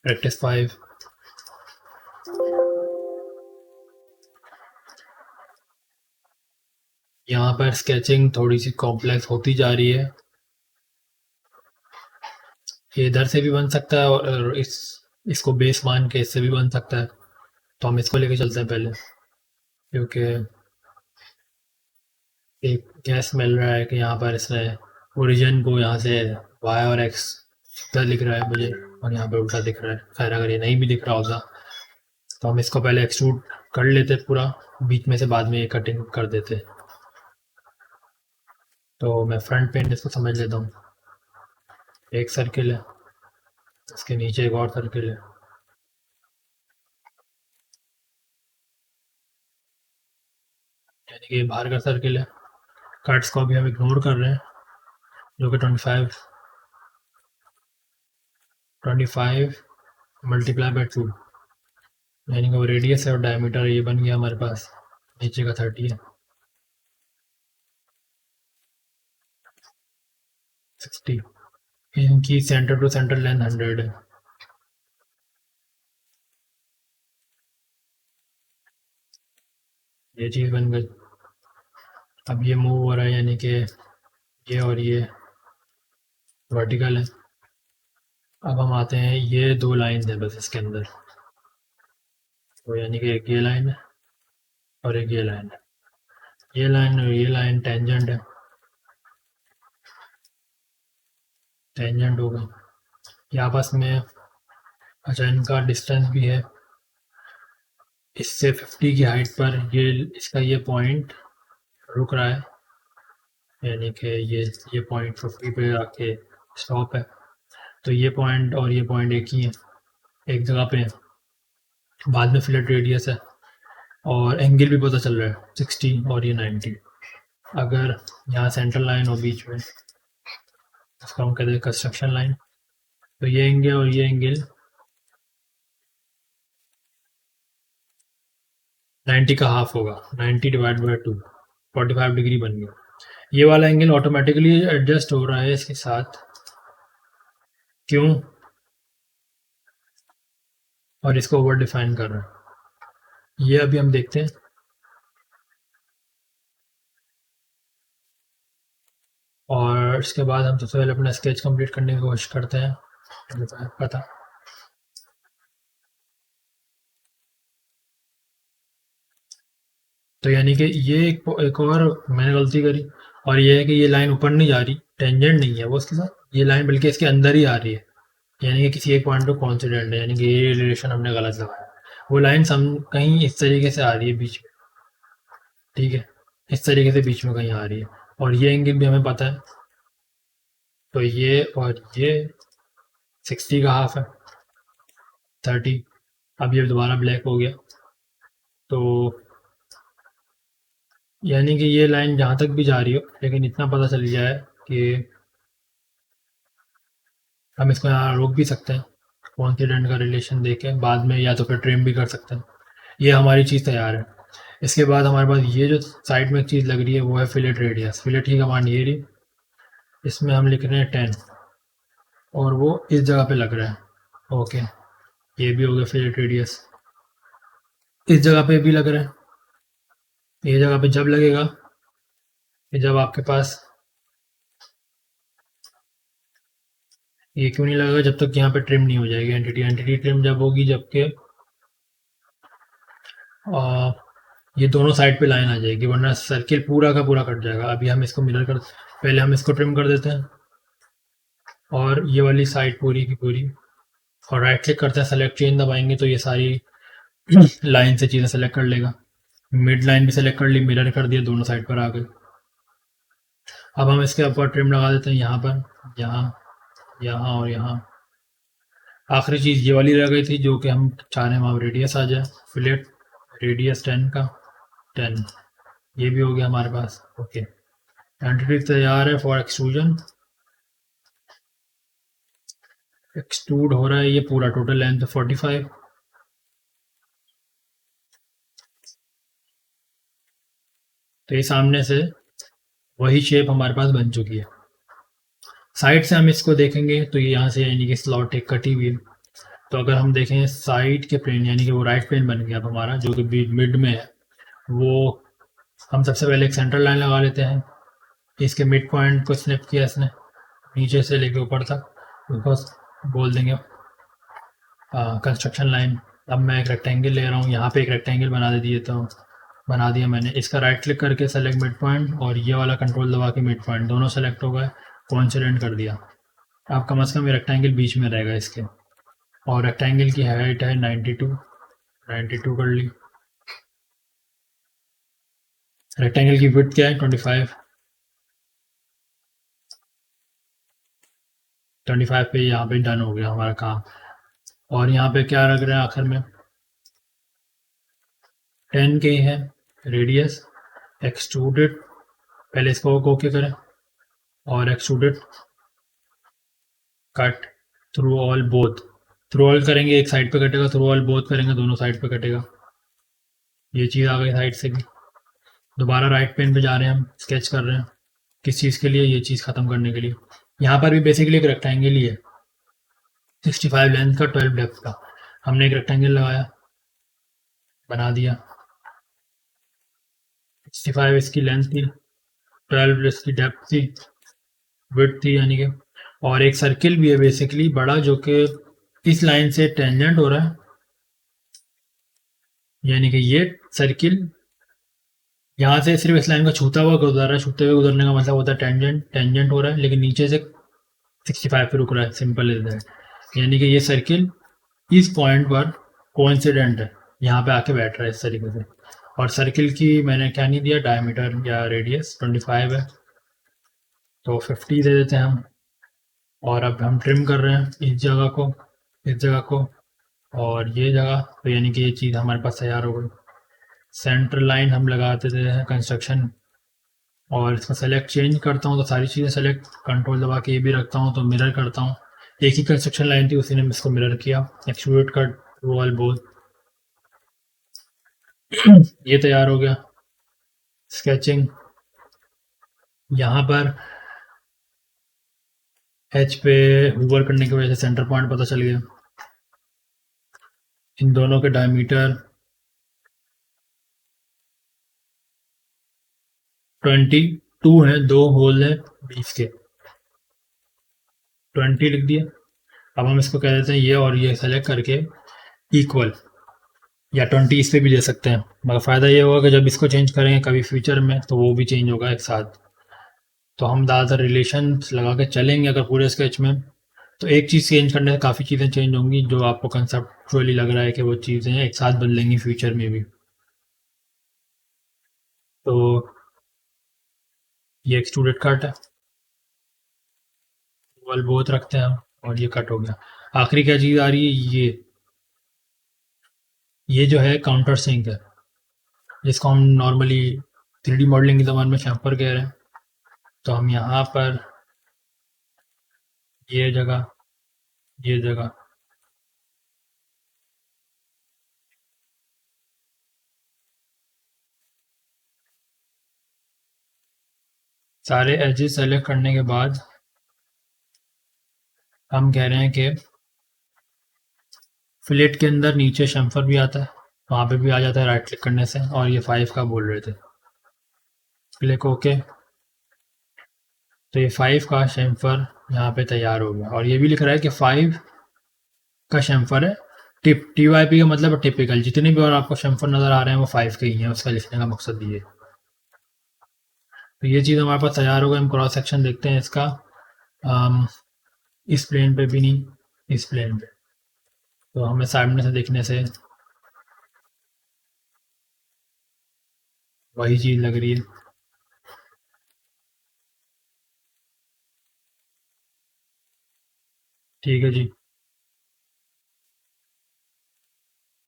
Practice 5। यहाँ पर sketching थोड़ी सी कॉम्प्लेक्स होती जा रही है। ये इधर से भी बन सकता है और इसको बेस मान के इससे भी बन सकता है। तो हम इसको लेके चलते हैं पहले, क्योंकि एक गैस मिल रहा है कि यहाँ पर इसने ओरिजिन को यहाँ से वाई और एक्स सीधा लिख रहा है मुझे, और यहाँ पे उल्टा दिख रहा है। खैर अगर ये नहीं भी दिख रहा होता तो हम इसको पहले एक्सट्रूड कर लेते पूरा, बीच में से बाद में ये कटिंग कर देते। तो मैं फ्रंट पेन इसको समझ लेता हूँ। एक सर्किल है, इसके नीचे एक और सर्किल है, यानी कि बाहर का सर्किल है। कट्स को अभी हम इग्नोर कर रहे हैं, जो कि 25 मल्टीप्लाई बाई 2, यानी कि वो रेडियस है और डायमीटर ये बन गया हमारे पास, नीचे का 30 है। 60, इनकी सेंटर टू सेंटर लेंथ 100 है। ये चीज़ बन गई। अब ये मूव हो रहा है, यानी कि ये और ये वर्टिकल है। अब हम आते हैं, ये दो लाइन है बस इसके अंदर, तो यानी कि एक ये लाइन है और एक ये लाइन है। ये लाइन और ये लाइन टेंजेंट है, टेंजेंट होगा ये आपस में। अच्छा, इनका डिस्टेंस भी है। इससे 50 की हाइट पर ये इसका ये पॉइंट रुक रहा है, यानी कि ये पॉइंट 50 पे आके स्टॉप है। तो ये पॉइंट और ये पॉइंट एक ही है, एक जगह पे है। बाद में फिलेट रेडियस है और एंगल भी पता चल रहा है 60 और ये 90। अगर यहाँ सेंटर लाइन हो बीच में, इसको हम कहते हैं कंस्ट्रक्शन लाइन, तो ये एंगल और ये एंगल 90 का हाफ होगा। 90 डिवाइड बाई 2, 45 डिग्री बन गया। ये वाला एंगल ऑटोमेटिकली एडजस्ट हो रहा है इसके साथ, क्यों? और इसको ओवर डिफाइन कर रहा है, ये अभी हम देखते हैं। और इसके बाद हम सबसे पहले अपना स्केच कंप्लीट करने की कोशिश करते हैं। पता तो यानी कि ये एक और मैंने गलती करी, और ये है कि ये लाइन ऊपर नहीं जा रही, टेंजेंट नहीं है वो उसके साथ, ये लाइन बल्कि इसके अंदर ही आ रही है, यानी कि किसी एक पॉइंट पे कॉन्सिडेंट है, यानी कि ये रिलेशन हमने गलत लगाया। वो लाइन सम कहीं इस तरीके से आ रही है बीच में, ठीक है, इस तरीके से बीच में कहीं आ रही है। और ये एंगल भी हमें पता है, तो ये और ये 60 का हाफ है 30। अब ये दोबारा ब्लैक हो गया, तो यानी कि ये लाइन जहाँ तक भी जा रही हो, लेकिन इतना पता चल जाए कि हम इसको यहाँ रोक भी सकते हैं, कॉन्सिडेंट का रिलेशन देके बाद में, या तो फिर ट्रिम भी कर सकते हैं। ये हमारी चीज़ तैयार है। इसके बाद हमारे पास ये जो साइड में एक चीज़ लग रही है वो है फिलेट रेडियस। फिलेट की कमांड ये रही, इसमें हम लिख रहे हैं 10 और वो इस जगह पे लग रहा है। ओके, ये भी हो गया फिलेट रेडियस। इस जगह पे भी लग रहा है, ये जगह पे जब लगेगा कि जब आपके पास, ये क्यों नहीं लगेगा जब तक यहाँ पे ट्रिम नहीं हो जाएगी एंटिटी ट्रिम जब होगी, जबकि ये दोनों साइड पे लाइन आ जाएगी, वरना सर्किल पूरा का पूरा कट जाएगा। अभी हम इसको मिरर कर, पहले हम इसको ट्रिम कर देते हैं, और ये वाली साइड पूरी की पूरी, और राइट क्लिक करते हैं, सेलेक्ट चेन दबाएंगे तो ये सारी लाइन से चीज़ें सेलेक्ट कर लेगा। मिड लाइन भी सेलेक्ट कर ली, मिरर कर दिया, दोनों साइड पर आ गई। अब हम इसके ऊपर ट्रिम लगा देते हैं, यहाँ पर, यहाँ, यहाँ और यहाँ। आखिरी चीज़ ये वाली रह गई थी जो कि हम चाह रहे हैं वहाँ रेडियस आ जाए, फिलेट रेडियस 10 का 10, ये भी हो गया हमारे पास। ओके, एंटिटी तैयार है फॉर एक्सट्रूजन। एक्सट्रूड हो रहा है, ये पूरा टोटल लेंथ 45। तो ये सामने से वही शेप हमारे पास बन चुकी है। साइड से हम इसको देखेंगे तो ये यहाँ से यानी कि स्लॉट एक कटी हुई है, तो अगर हम देखें साइड के प्लेन यानी कि वो राइट प्लेन बन गया अब हमारा जो कि मिड में है, वो हम सबसे पहले एक सेंट्रल लाइन लगा लेते हैं। इसके मिड पॉइंट को स्नैप किया इसने नीचे से लेके ऊपर तक, उसको बोल देंगे कंस्ट्रक्शन लाइन। अब मैं एक रेक्टेंगल ले रहा हूँ, यहाँ पे एक रेक्टेंगल बना दे दिए तो बना दिया मैंने। इसका राइट क्लिक करके सेलेक्ट मिड पॉइंट और ये वाला कंट्रोल दबा के मिड पॉइंट दोनों सेलेक्ट हो गए, कोइंसिडेंट कर दिया। अब कम से कम ये रेक्टेंगल बीच में रहेगा इसके, और रेक्टेंगल की हाइट है 92 कर ली। रेक्टेंगल की विड्थ क्या है 25 पे यहाँ पे डन हो गया हमारा काम। और यहाँ पे क्या रख रहे हैं आखिर में 10 के है रेडियस एक्सट्रूडेड। पहले इसको ओके करें और extruded cut through all both. Through all करेंगे एक साइड पे कटेगा, थ्रू ऑल बोथ करेंगे दोनों साइड पे कटेगा। ये चीज़ आ गई साइड से भी। दोबारा राइट पेन पे जा रहे हैं, हम स्केच कर रहे हैं किस चीज़ के लिए, ये चीज़ ख़त्म करने के लिए। यहाँ पर भी बेसिकली एक रेक्टेंगल ही है 65 लेंथ का 12 डेप्थ का। हमने एक रेक्टेंगल लगाया बना दिया, 65 इसकी लेंथ थी, 12 इसकी डेप्थ थी, विड्थ थी यानी कि। और एक सर्किल भी है बेसिकली बड़ा जो कि इस लाइन से टेंजेंट हो रहा है, यानी कि ये सर्किल यहाँ से सिर्फ इस लाइन को छूता हुआ गुजर रहा है। छूते हुए गुजरने का मतलब होता है टेंजेंट हो रहा है, लेकिन नीचे से 65 पे रुक रहा है, सिंपल इज दैट। यानी कि ये सर्किल इस पॉइंट पर कोइंसिडेंट है, यहाँ पे आके बैठ रहा है इस तरीके से। और सर्किल की मैंने क्या नहीं दिया डायमीटर या रेडियस 25 है तो 50 दे देते हैं हम। और अब हम ट्रिम कर रहे हैं इस जगह को, इस जगह को और ये जगह, तो यानी कि ये चीज़ हमारे पास तैयार हो गई। सेंटर लाइन हम लगाते थे कंस्ट्रक्शन, और इसका सेलेक्ट चेंज करता हूँ तो सारी चीज़ें सेलेक्ट कंट्रोल दबा के ये भी रखता हूँ तो मिरर करता हूँ। एक ही कंस्ट्रक्शन लाइन थी उसी ने इसको मिरर किया, एक्सट्रूड कट वॉल बोथ। ये तैयार हो गया। स्केचिंग यहाँ पर एच पे हुवर करने की वजह से सेंटर पॉइंट पता चल गया। इन दोनों के डायमीटर 22 है, दो होल है 20 के, 20 लिख दिया। अब हम इसको कह देते हैं ये और ये सेलेक्ट करके इक्वल, या 20 इस पे भी दे सकते हैं, मगर फ़ायदा ये होगा कि जब इसको चेंज करेंगे कभी फ्यूचर में तो वो भी चेंज होगा एक साथ। तो हम ज़्यादातर रिलेशंस लगा के चलेंगे अगर पूरे स्केच में, तो एक चीज़ चेंज करने से काफ़ी चीज़ें चेंज होंगी जो आपको कंसेप्चुअली लग रहा है कि वो चीज़ें एक साथ बदलेंगी फ्यूचर में भी। तो ये एक्सट्रूडेड कट है, वॉल बहुत रखते हैं हम, और ये कट हो गया। आखिरी क्या चीज़ आ रही है, ये जो है काउंटर सिंक है, जिसको हम नॉर्मली 3D मॉडलिंग के ज़माने में शैम्पर कह रहे हैं। तो हम यहाँ पर ये जगह, ये जगह सारे एजेस सेलेक्ट करने के बाद हम कह रहे हैं कि फिलेट के अंदर नीचे शैम्फर भी आता है, वहाँ पे भी आ जाता है राइट क्लिक करने से। और ये 5 का बोल रहे थे, क्लिक ओके, तो ये 5 का शैम्फर यहाँ पे तैयार हो गया। और ये भी लिख रहा है कि 5 का शैम्फर है, टिप TYP का मतलब है टिपिकल। जितने भी और आपको शैम्फर नज़र आ रहे हैं वो 5 के ही हैं, उसका लिखने का मकसद ये। तो ये चीज़ हमारे पास तैयार हो गई। हम क्रॉस सेक्शन देखते हैं इसका, इस प्लेन पे भी नहीं, इस प्लेन पे, तो हमें सामने से देखने से वही चीज़ लग रही है। ठीक है जी।